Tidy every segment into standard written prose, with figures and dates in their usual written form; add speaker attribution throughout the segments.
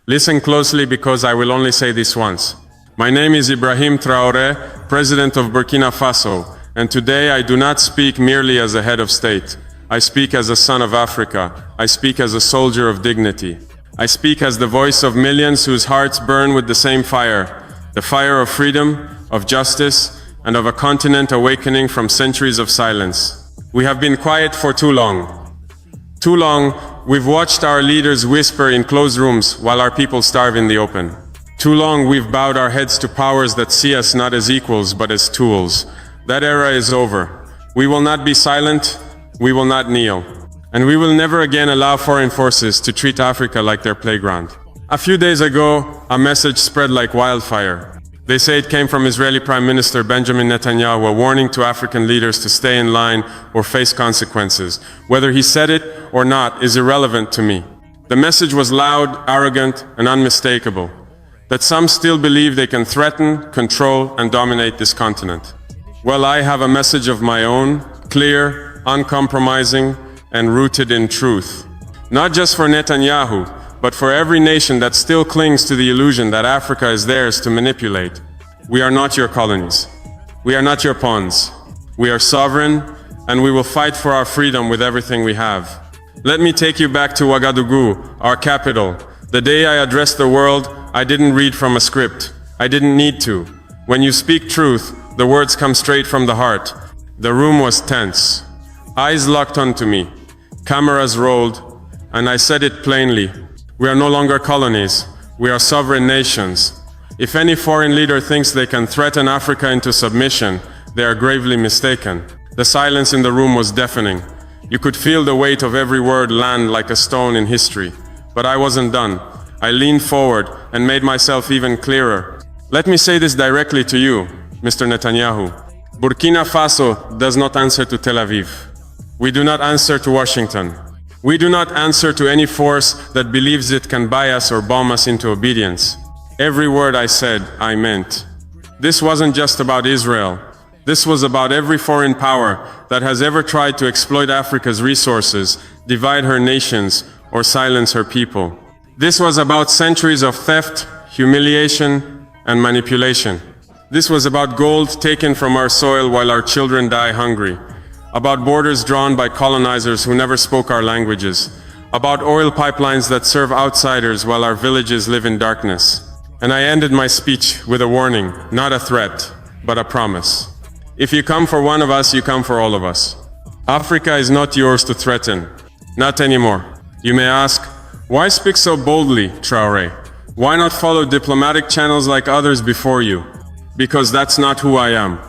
Speaker 1: Listen closely because I will only say this once. My name is Ibrahim Traoré, President of Burkina Faso, and today I do not speak merely as a head of state. I speak as a son of Africa. I speak as a soldier of dignity. I speak as the voice of millions whose hearts burn with the same fire, the fire of freedom, of justice, and of a continent awakening from centuries of silence. We have been quiet for too long. Too long, we've watched our leaders whisper in closed rooms while our people starve in the open. Too long, we've bowed our heads to powers that see us not as equals but as tools. That era is over. We will not be silent, we will not kneel. And we will never again allow foreign forces to treat Africa like their playground. A few days ago, a message spread like wildfire. They say it came from Israeli Prime Minister Benjamin Netanyahu, a warning to African leaders to stay in line or face consequences. Whether he said it or not is irrelevant to me. The message was loud, arrogant, and unmistakable. That some still believe they can threaten, control, and dominate this continent. Well, I have a message of my own, clear, uncompromising, and rooted in truth. Not just for Netanyahu, but for every nation that still clings to the illusion that Africa is theirs to manipulate. We are not your colonies. We are not your pawns. We are sovereign, and we will fight for our freedom with everything we have. Let me take you back to Ouagadougou, our capital. The day I addressed the world, I didn't read from a script. I didn't need to. When you speak truth, the words come straight from the heart. The room was tense. Eyes locked onto me. Cameras rolled, and I said it plainly. We are no longer colonies. We are sovereign nations. If any foreign leader thinks they can threaten Africa into submission, they are gravely mistaken. The silence in the room was deafening. You could feel the weight of every word land like a stone in history. But I wasn't done. I leaned forward and made myself even clearer. Let me say this directly to you, Mr. Netanyahu. Burkina Faso does not answer to Tel Aviv. We do not answer to Washington. We do not answer to any force that believes it can buy us or bomb us into obedience. Every word I said, I meant. This wasn't just about Israel. This was about every foreign power that has ever tried to exploit Africa's resources, divide her nations, or silence her people. This was about centuries of theft, humiliation, and manipulation. This was about gold taken from our soil while our children die hungry. About borders drawn by colonizers who never spoke our languages. About oil pipelines that serve outsiders while our villages live in darkness. And I ended my speech with a warning, not a threat, but a promise. If you come for one of us, you come for all of us. Africa is not yours to threaten. Not anymore. You may ask, why speak so boldly, Traoré? Why not follow diplomatic channels like others before you? Because that's not who I am.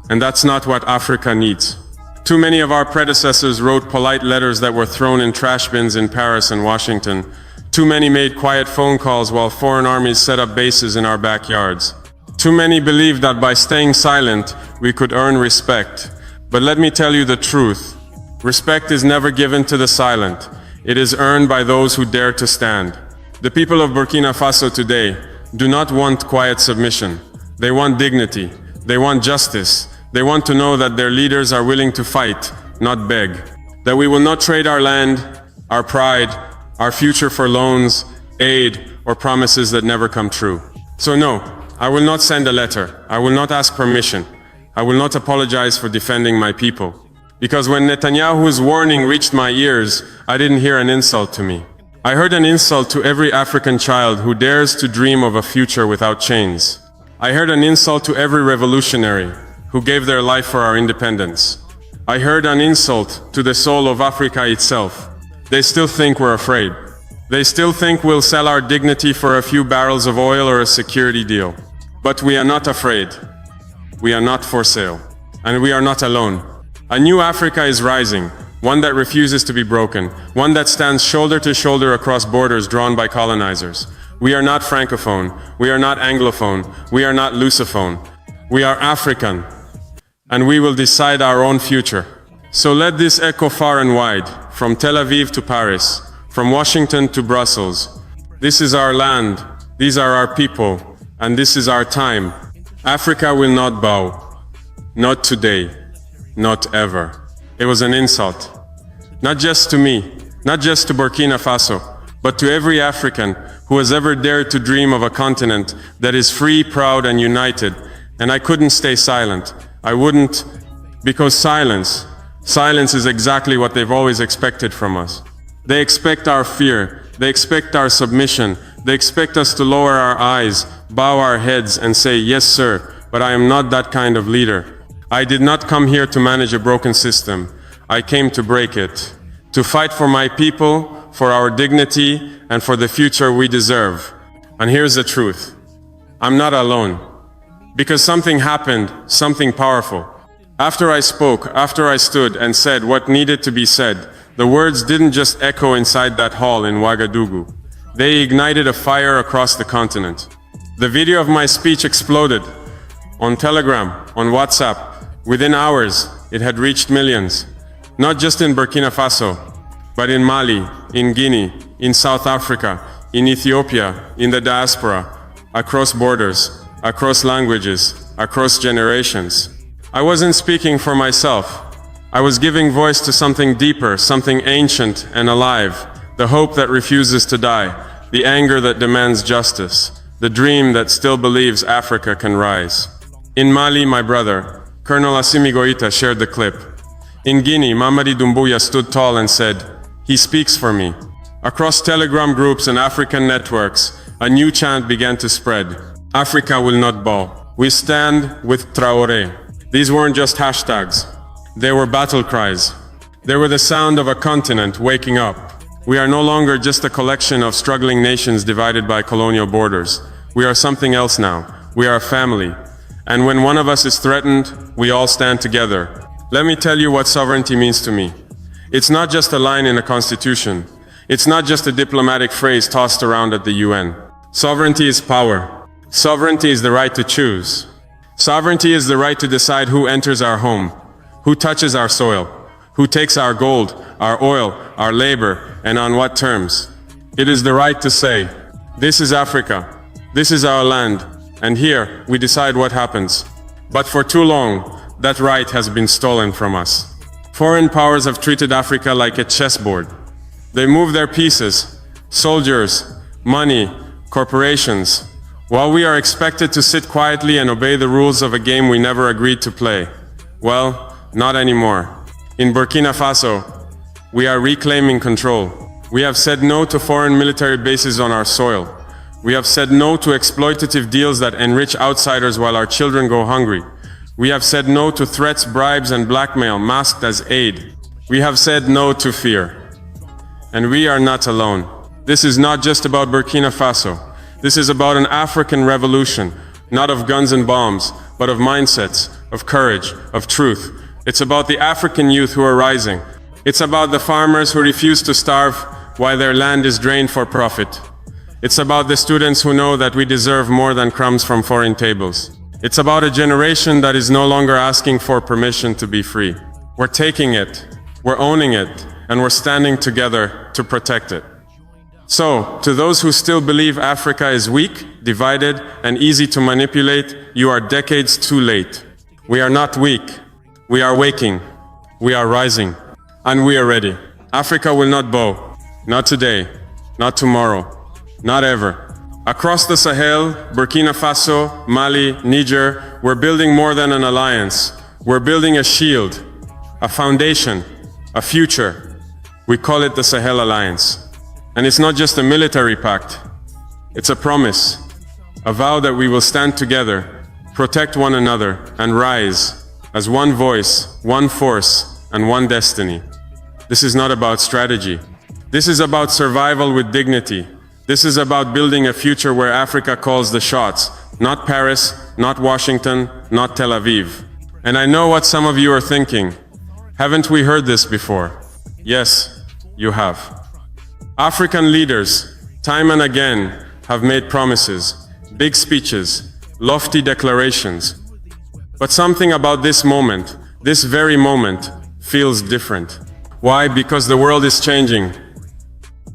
Speaker 1: And that's not what Africa needs. Too many of our predecessors wrote polite letters that were thrown in trash bins in Paris and Washington. Too many made quiet phone calls while foreign armies set up bases in our backyards. Too many believed that by staying silent, we could earn respect. But let me tell you the truth. Respect is never given to the silent. It is earned by those who dare to stand. The people of Burkina Faso today do not want quiet submission. They want dignity. They want justice. They want to know that their leaders are willing to fight, not beg. That we will not trade our land, our pride, our future for loans, aid, or promises that never come true. So no, I will not send a letter. I will not ask permission. I will not apologize for defending my people. Because when Netanyahu's warning reached my ears, I didn't hear an insult to me. I heard an insult to every African child who dares to dream of a future without chains. I heard an insult to every revolutionary who gave their life for our independence. I heard an insult to the soul of Africa itself. They still think we're afraid. They still think we'll sell our dignity for a few barrels of oil or a security deal. But we are not afraid. We are not for sale. And we are not alone. A new Africa is rising, one that refuses to be broken, one that stands shoulder to shoulder across borders drawn by colonizers. We are not Francophone. We are not Anglophone. We are not Lusophone. We are African. And we will decide our own future. So let this echo far and wide, from Tel Aviv to Paris, from Washington to Brussels. This is our land, these are our people, and this is our time. Africa will not bow. Not today. Not ever. It was an insult. Not just to me, not just to Burkina Faso, but to every African who has ever dared to dream of a continent that is free, proud, and united. And I couldn't stay silent. I wouldn't, because silence is exactly what they've always expected from us. They expect our fear. They expect our submission. They expect us to lower our eyes, bow our heads, and say, "Yes, sir, but I am not that kind of leader. I did not come here to manage a broken system. I came to break it, to fight for my people, for our dignity, and for the future we deserve." And here's the truth. I'm not alone. Because something happened, something powerful. After I spoke, after I stood and said what needed to be said, the words didn't just echo inside that hall in Ouagadougou. They ignited a fire across the continent. The video of my speech exploded. On Telegram, on WhatsApp, within hours, it had reached millions. Not just in Burkina Faso, but in Mali, in Guinea, in South Africa, in Ethiopia, in the diaspora, across borders, across languages, across generations. I wasn't speaking for myself. I was giving voice to something deeper, something ancient and alive, the hope that refuses to die, the anger that demands justice, the dream that still believes Africa can rise. In Mali, my brother, Colonel Assimi Goïta, shared the clip. In Guinea, Mamadi Doumbouya stood tall and said, "He speaks for me." Across Telegram groups and African networks, a new chant began to spread. Africa will not bow. We stand with Traoré. These weren't just hashtags. They were battle cries. They were the sound of a continent waking up. We are no longer just a collection of struggling nations divided by colonial borders. We are something else now. We are a family. And when one of us is threatened, we all stand together. Let me tell you what sovereignty means to me. It's not just a line in a constitution. It's not just a diplomatic phrase tossed around at the UN. Sovereignty is power. Sovereignty is the right to choose. Sovereignty is the right to decide who enters our home, who touches our soil, who takes our gold, our oil, our labor, and on what terms. It is the right to say, "This is Africa, this is our land, and here we decide what happens." But for too long, that right has been stolen from us. Foreign powers have treated Africa like a chessboard. They move their pieces, soldiers, money, corporations, while we are expected to sit quietly and obey the rules of a game we never agreed to play. Well, not anymore. In Burkina Faso, we are reclaiming control. We have said no to foreign military bases on our soil. We have said no to exploitative deals that enrich outsiders while our children go hungry. We have said no to threats, bribes, and blackmail masked as aid. We have said no to fear. And we are not alone. This is not just about Burkina Faso. This is about an African revolution, not of guns and bombs, but of mindsets, of courage, of truth. It's about the African youth who are rising. It's about the farmers who refuse to starve while their land is drained for profit. It's about the students who know that we deserve more than crumbs from foreign tables. It's about a generation that is no longer asking for permission to be free. We're taking it, we're owning it, and we're standing together to protect it. So, to those who still believe Africa is weak, divided, and easy to manipulate, you are decades too late. We are not weak. We are waking. We are rising. And we are ready. Africa will not bow. Not today. Not tomorrow. Not ever. Across the Sahel, Burkina Faso, Mali, Niger, we're building more than an alliance. We're building a shield, a foundation, a future. We call it the Sahel Alliance. And it's not just a military pact. It's a promise, a vow that we will stand together, protect one another, and rise as one voice, one force, and one destiny. This is not about strategy. This is about survival with dignity. This is about building a future where Africa calls the shots, not Paris, not Washington, not Tel Aviv. And I know what some of you are thinking. Haven't we heard this before? Yes, you have. African leaders, time and again, have made promises, big speeches, lofty declarations. But something about this moment, this very moment, feels different. Why? Because the world is changing.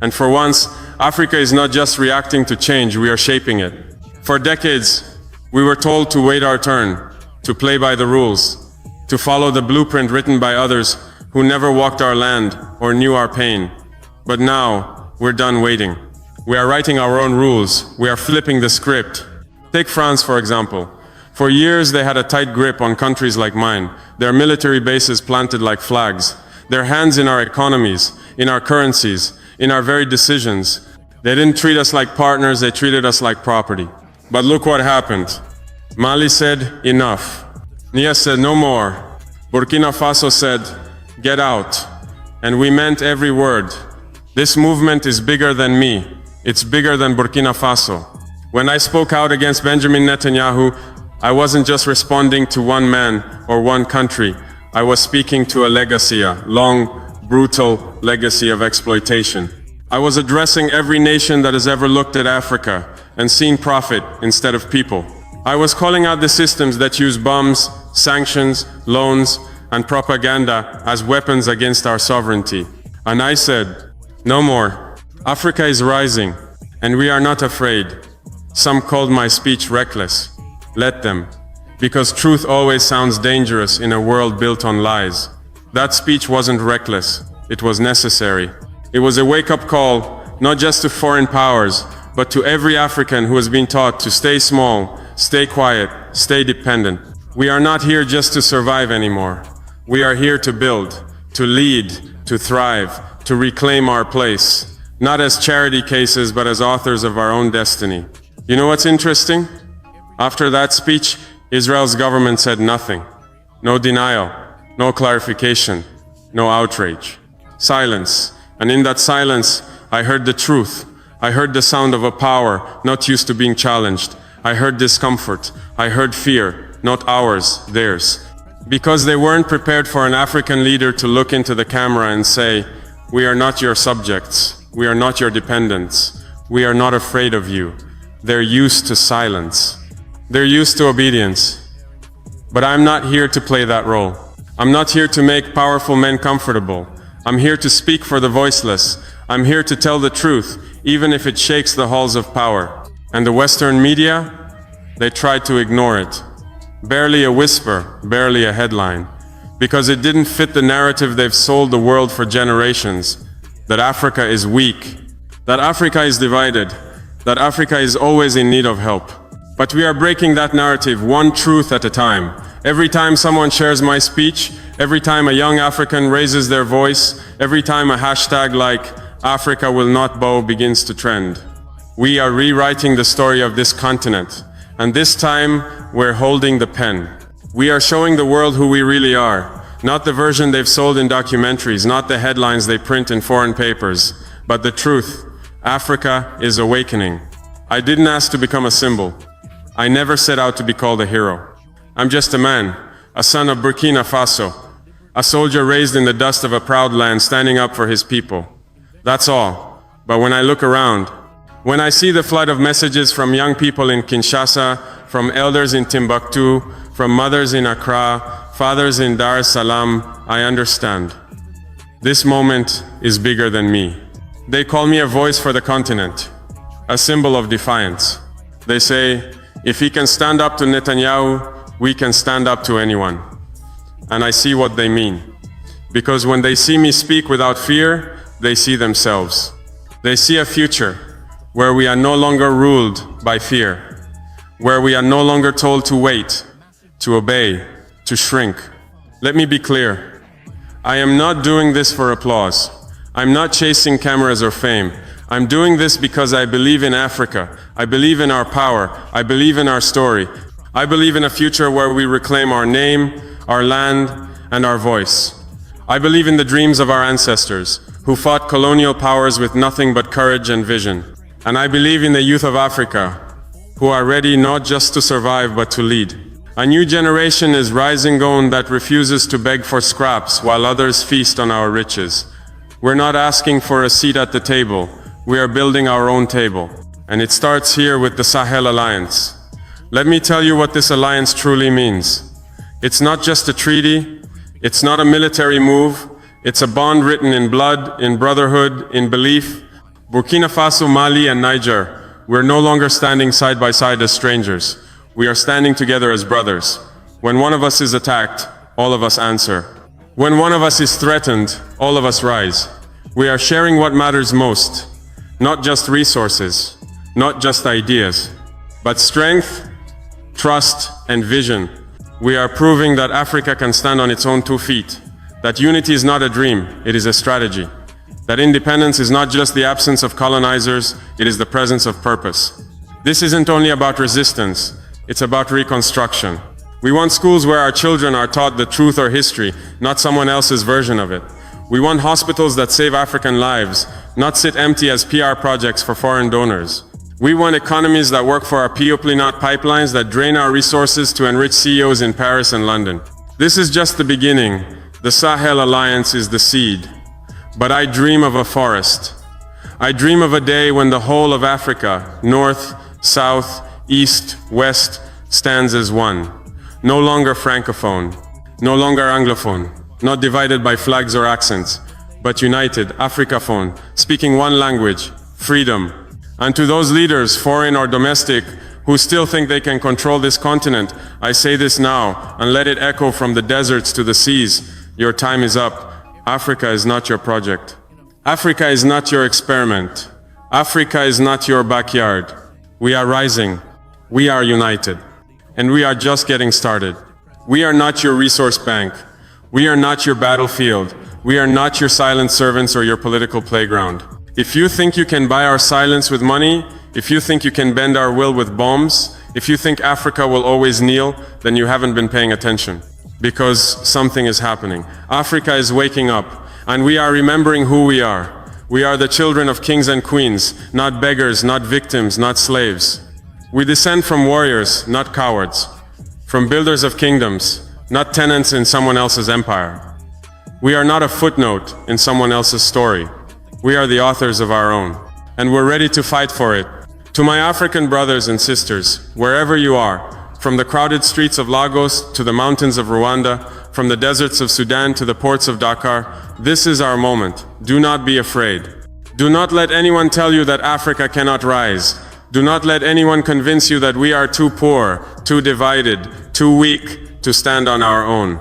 Speaker 1: And for once, Africa is not just reacting to change, we are shaping it. For decades, we were told to wait our turn, to play by the rules, to follow the blueprint written by others who never walked our land or knew our pain. But now, we're done waiting. We are writing our own rules. We are flipping the script. Take France, for example. For years, they had a tight grip on countries like mine, their military bases planted like flags, their hands in our economies, in our currencies, in our very decisions. They didn't treat us like partners, they treated us like property. But look what happened. Mali said, enough. Nia said, no more. Burkina Faso said, get out. And we meant every word. This movement is bigger than me. It's bigger than Burkina Faso. When I spoke out against Benjamin Netanyahu, I wasn't just responding to one man or one country. I was speaking to a legacy, a long, brutal legacy of exploitation. I was addressing every nation that has ever looked at Africa and seen profit instead of people. I was calling out the systems that use bombs, sanctions, loans, and propaganda as weapons against our sovereignty. And I said, no more. Africa is rising, and we are not afraid. Some called my speech reckless. Let them. Because truth always sounds dangerous in a world built on lies. That speech wasn't reckless. It was necessary. It was a wake-up call, not just to foreign powers, but to every African who has been taught to stay small, stay quiet, stay dependent. We are not here just to survive anymore. We are here to build, to lead, to thrive, to reclaim our place, not as charity cases, but as authors of our own destiny. You know what's interesting? After that speech, Israel's government said nothing. No denial, no clarification, no outrage. Silence. And in that silence, I heard the truth. I heard the sound of a power not used to being challenged. I heard discomfort. I heard fear, not ours, theirs. Because they weren't prepared for an African leader to look into the camera and say, we are not your subjects. We are not your dependents. We are not afraid of you. They're used to silence. They're used to obedience. But I'm not here to play that role. I'm not here to make powerful men comfortable. I'm here to speak for the voiceless. I'm here to tell the truth, even if it shakes the halls of power. And the Western media, they tried to ignore it. Barely a whisper, barely a headline. Because it didn't fit the narrative they've sold the world for generations. That Africa is weak. That Africa is divided. That Africa is always in need of help. But we are breaking that narrative one truth at a time. Every time someone shares my speech, every time a young African raises their voice, every time a hashtag like Africa will not bow begins to trend. We are rewriting the story of this continent, and this time we're holding the pen. We are showing the world who we really are, not the version they've sold in documentaries, not the headlines they print in foreign papers, but the truth. Africa is awakening. I didn't ask to become a symbol. I never set out to be called a hero. I'm just a man, a son of Burkina Faso, a soldier raised in the dust of a proud land standing up for his people. That's all. But when I look around, when I see the flood of messages from young people in Kinshasa, from elders in Timbuktu, from mothers in Accra, fathers in Dar es Salaam, I understand. This moment is bigger than me. They call me a voice for the continent, a symbol of defiance. They say, if he can stand up to Netanyahu, we can stand up to anyone. And I see what they mean. Because when they see me speak without fear, they see themselves. They see a future where we are no longer ruled by fear, where we are no longer told to wait, to obey, to shrink. Let me be clear. I am not doing this for applause. I'm not chasing cameras or fame. I'm doing this because I believe in Africa. I believe in our power. I believe in our story. I believe in a future where we reclaim our name, our land, and our voice. I believe in the dreams of our ancestors, who fought colonial powers with nothing but courage and vision. And I believe in the youth of Africa, who are ready not just to survive but to lead. A new generation is rising on that refuses to beg for scraps while others feast on our riches. We're not asking for a seat at the table. We are building our own table. And it starts here with the Sahel Alliance. Let me tell you what this alliance truly means. It's not just a treaty. It's not a military move. It's a bond written in blood, in brotherhood, in belief. Burkina Faso, Mali, and Niger, we're no longer standing side by side as strangers. We are standing together as brothers. When one of us is attacked, all of us answer. When one of us is threatened, all of us rise. We are sharing what matters most. Not just resources, not just ideas, but strength, trust, and vision. We are proving that Africa can stand on its own 2 feet, that unity is not a dream, it is a strategy, that independence is not just the absence of colonizers, it is the presence of purpose. This isn't only about resistance, it's about reconstruction. We want schools where our children are taught the truth or history, not someone else's version of it. We want hospitals that save African lives, not sit empty as PR projects for foreign donors. We want economies that work for our people, not pipelines that drain our resources to enrich CEOs in Paris and London. This is just the beginning. The Sahel Alliance is the seed. But I dream of a forest. I dream of a day when the whole of Africa, north, south, east, west, stands as one. No longer francophone, no longer anglophone, not divided by flags or accents, but united, Africaphone, speaking one language, freedom. And to those leaders, foreign or domestic, who still think they can control this continent, I say this now, and let it echo from the deserts to the seas. Your time is up. Africa is not your project. Africa is not your experiment. Africa is not your backyard. We are rising. We are united. And we are just getting started. We are not your resource bank. We are not your battlefield. We are not your silent servants or your political playground. If you think you can buy our silence with money, if you think you can bend our will with bombs, if you think Africa will always kneel, then you haven't been paying attention. Because something is happening. Africa is waking up, and we are remembering who we are. We are the children of kings and queens, not beggars, not victims, not slaves. We descend from warriors, not cowards. From builders of kingdoms, not tenants in someone else's empire. We are not a footnote in someone else's story. We are the authors of our own, and we're ready to fight for it. To my African brothers and sisters, wherever you are, from the crowded streets of Lagos to the mountains of Rwanda, from the deserts of Sudan to the ports of Dakar, this is our moment. Do not be afraid. Do not let anyone tell you that Africa cannot rise. Do not let anyone convince you that we are too poor, too divided, too weak to stand on our own.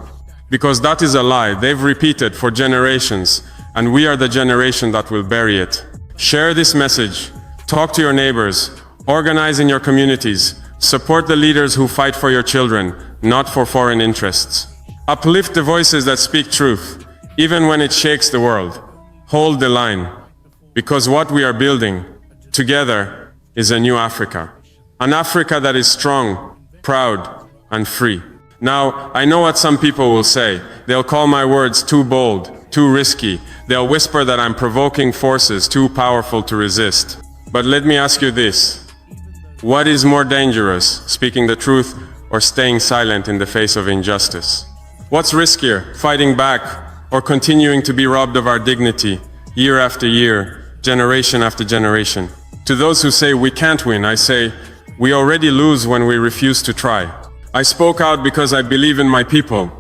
Speaker 1: Because that is a lie they've repeated for generations, and we are the generation that will bury it. Share this message. Talk to your neighbors. Organize in your communities. Support the leaders who fight for your children, not for foreign interests. Uplift the voices that speak truth, even when it shakes the world. Hold the line. Because what we are building, together, is a new Africa. An Africa that is strong, proud, and free. Now, I know what some people will say. They'll call my words too bold, too risky. They'll whisper that I'm provoking forces too powerful to resist. But let me ask you this. What is more dangerous, speaking the truth or staying silent in the face of injustice? What's riskier, fighting back or continuing to be robbed of our dignity, year after year, generation after generation? To those who say we can't win, I say, we already lose when we refuse to try. I spoke out because I believe in my people,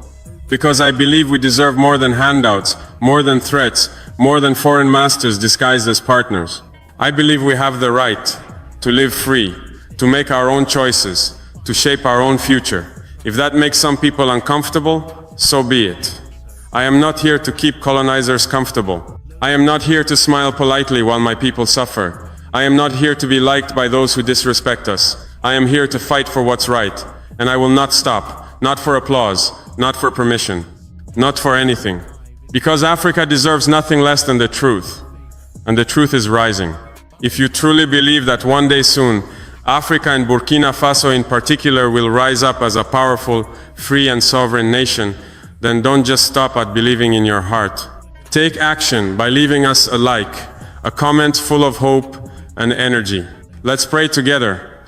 Speaker 1: because I believe we deserve more than handouts, more than threats, more than foreign masters disguised as partners. I believe we have the right to live free, to make our own choices, to shape our own future. If that makes some people uncomfortable, so be it. I am not here to keep colonizers comfortable. I am not here to smile politely while my people suffer. I am not here to be liked by those who disrespect us. I am here to fight for what's right, and I will not stop, not for applause, not for permission, not for anything. Because Africa deserves nothing less than the truth, and the truth is rising. If you truly believe that one day soon, Africa and Burkina Faso in particular will rise up as a powerful, free and sovereign nation, then don't just stop at believing in your heart. Take action by leaving us a like, a comment full of hope and energy. Let's pray together.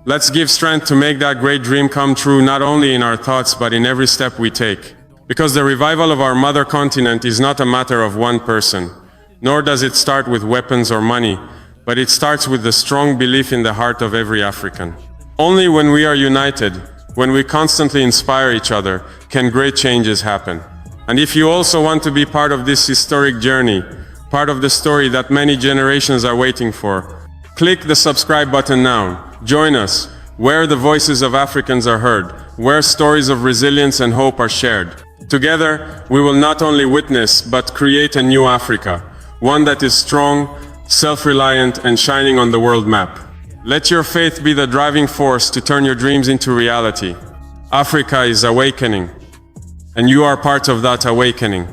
Speaker 1: Let's give strength to make that great dream come true, not only in our thoughts, but in every step we take. Because the revival of our mother continent is not a matter of one person, nor does it start with weapons or money, but it starts with the strong belief in the heart of every African. Only when we are united, when we constantly inspire each other, can great changes happen. And if you also want to be part of this historic journey, part of the story that many generations are waiting for, click the subscribe button now. Join us, where the voices of Africans are heard, where stories of resilience and hope are shared. Together, we will not only witness, but create a new Africa, one that is strong, self-reliant, and shining on the world map. Let your faith be the driving force to turn your dreams into reality. Africa is awakening, and you are part of that awakening.